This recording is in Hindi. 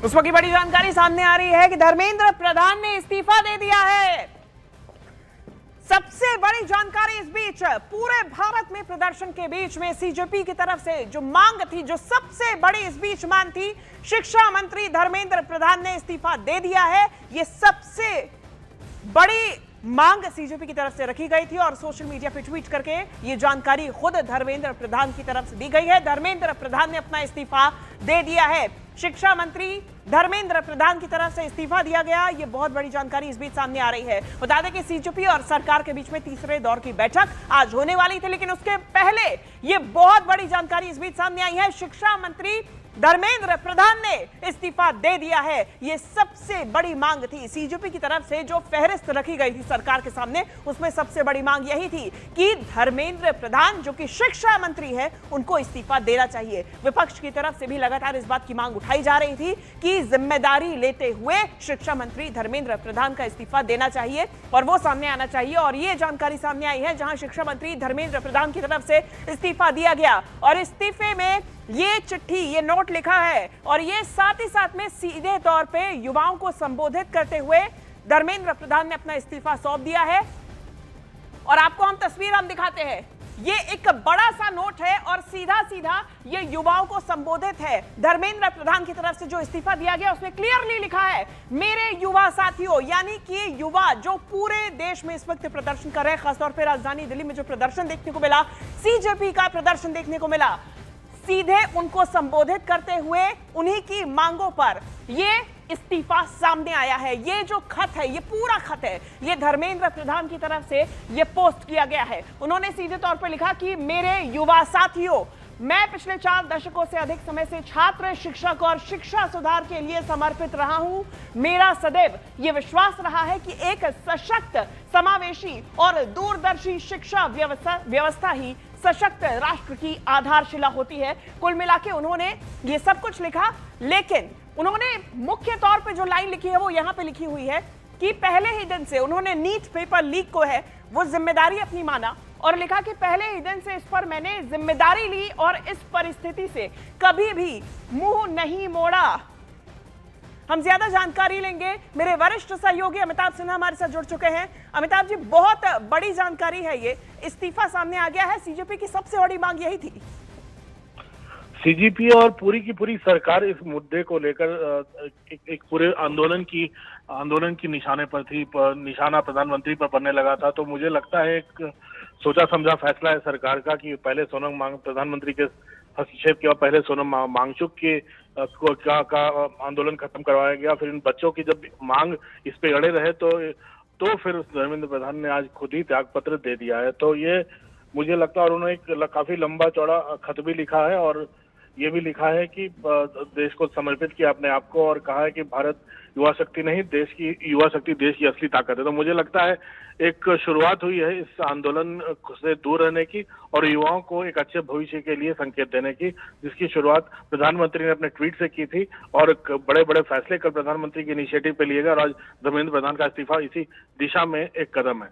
उस वक्त की बड़ी जानकारी सामने आ रही है कि धर्मेंद्र प्रधान ने इस्तीफा दे दिया है। सबसे बड़ी जानकारी इस बीच, पूरे भारत में प्रदर्शन के बीच में सीजेपी की तरफ से जो मांग थी, जो सबसे बड़ी इस बीच मांग थी, शिक्षा मंत्री धर्मेंद्र प्रधान ने इस्तीफा दे दिया है। यह सबसे बड़ी मांग सीजेपी की तरफ से रखी गई थी और सोशल मीडिया पे ट्वीट करके ये जानकारी खुद धर्मेंद्र प्रधान की तरफ से दी गई है। धर्मेंद्र प्रधान ने अपना इस्तीफा दे दिया है। शिक्षा मंत्री धर्मेंद्र प्रधान की तरफ से इस्तीफा दिया गया। ये बहुत बड़ी जानकारी इस बीच सामने आ रही है। बता दें कि सीजेपी और सरकार के बीच में तीसरे दौर की बैठक आज होने वाली थी, लेकिन उसके पहले ये बहुत बड़ी जानकारी इस बीच सामने आई है। शिक्षा मंत्री धर्मेंद्र प्रधान ने इस्तीफा दे दिया है। यह सबसे बड़ी मांग थी सीजेपी की तरफ से, जो फहरिस्त रखी गई थी सरकार के सामने, उसमें सबसे बड़ी मांग यही थी कि धर्मेंद्र प्रधान जो कि शिक्षा मंत्री है, उनको इस्तीफा देना चाहिए। विपक्ष की तरफ से भी लगातार इस बात की मांग उठाई जा रही थी कि जिम्मेदारी लेते हुए शिक्षा मंत्री धर्मेंद्र प्रधान का इस्तीफा देना चाहिए और वो सामने आना चाहिए। और ये जानकारी सामने आई है जहां शिक्षा मंत्री धर्मेंद्र प्रधान की तरफ से इस्तीफा दिया गया और इस्तीफे में ये चिट्ठी, ये नोट लिखा है और ये साथ ही साथ में सीधे तौर पे युवाओं को संबोधित करते हुए धर्मेंद्र प्रधान ने अपना इस्तीफा सौंप दिया है। और आपको हम तस्वीर दिखाते हैं। ये एक बड़ा सा नोट है और सीधा सीधा ये युवाओं को संबोधित है। धर्मेंद्र प्रधान की तरफ से जो इस्तीफा दिया गया उसमें क्लियरली लिखा है, मेरे युवा साथियों, यानी कि युवा जो पूरे देश में इस वक्त प्रदर्शन कर रहे हैं, खासतौर पर राजधानी दिल्ली में जो प्रदर्शन देखने को मिला, सीजेपी का प्रदर्शन देखने को मिला, सीधे उनको संबोधित करते हुए उन्हीं की मांगों पर ये इस्तीफा सामने आया है। ये जो खत है, ये पूरा खत है, ये धर्मेंद्र प्रधान की तरफ से ये पोस्ट किया गया है। उन्होंने सीधे तौर पर लिखा कि मेरे युवा साथियों, मैं पिछले 4 दशकों से अधिक समय से छात्र, शिक्षक और शिक्षा सुधार के लिए समर्पित रहा हूं। मेरा सदैव यह विश्वास रहा है कि एक सशक्त, समावेशी और दूरदर्शी शिक्षा व्यवस्था ही सशक्त राष्ट्र की आधारशिला होती है। कुल मिलाके उन्होंने ये सब कुछ लिखा, लेकिन उन्होंने मुख्य तौर पे जो लाइन लिखी है वो यहां पे लिखी हुई है कि पहले ही दिन से उन्होंने नीट पेपर लीक को है वो जिम्मेदारी अपनी माना और लिखा कि पहले ही दिन से इस पर मैंने जिम्मेदारी ली और इस परिस्थिति से कभी भी मुंह नहीं मोड़ा। हम ज्यादा जानकारी लेंगे, मेरे वरिष्ठ सहयोगी अमिताभ सिन्हा हमारे साथ जुड़ चुके हैं। अमिताभ जी, बहुत बड़ी जानकारी है, ये इस्तीफा सामने आ गया है। सीजेपी की सबसे बड़ी मांग यही थी। सीजेपी और पूरी की पूरी सरकार इस मुद्दे को लेकर एक पूरे आंदोलन की निशाने पर थी, निशाना प्रधानमंत्री पर पड़ने लगा था। तो मुझे लगता है एक सोचा समझा फैसला है सरकार का कि पहले सोनम प्रधानमंत्री के हस्तक्षेप के बाद पहले सोनम वांगचुक के का आंदोलन खत्म करवाया गया। फिर इन बच्चों की जब मांग इस पे अड़े रहे तो फिर धर्मेंद्र प्रधान ने आज खुद ही त्याग पत्र दे दिया है। तो ये मुझे लगता है, और उन्होंने एक काफी लंबा चौड़ा खत भी लिखा है और ये भी लिखा है कि देश को समर्पित किया अपने आप को और कहा है कि भारत युवा शक्ति नहीं, देश की युवा शक्ति देश की असली ताकत है। तो मुझे लगता है एक शुरुआत हुई है इस आंदोलन से दूर रहने की और युवाओं को एक अच्छे भविष्य के लिए संकेत देने की, जिसकी शुरुआत प्रधानमंत्री ने अपने ट्वीट से की थी और बड़े बड़े फैसले कल प्रधानमंत्री के इनिशिएटिव पे लिए गए और आज धर्मेंद्र प्रधान का इस्तीफा इसी दिशा में एक कदम है।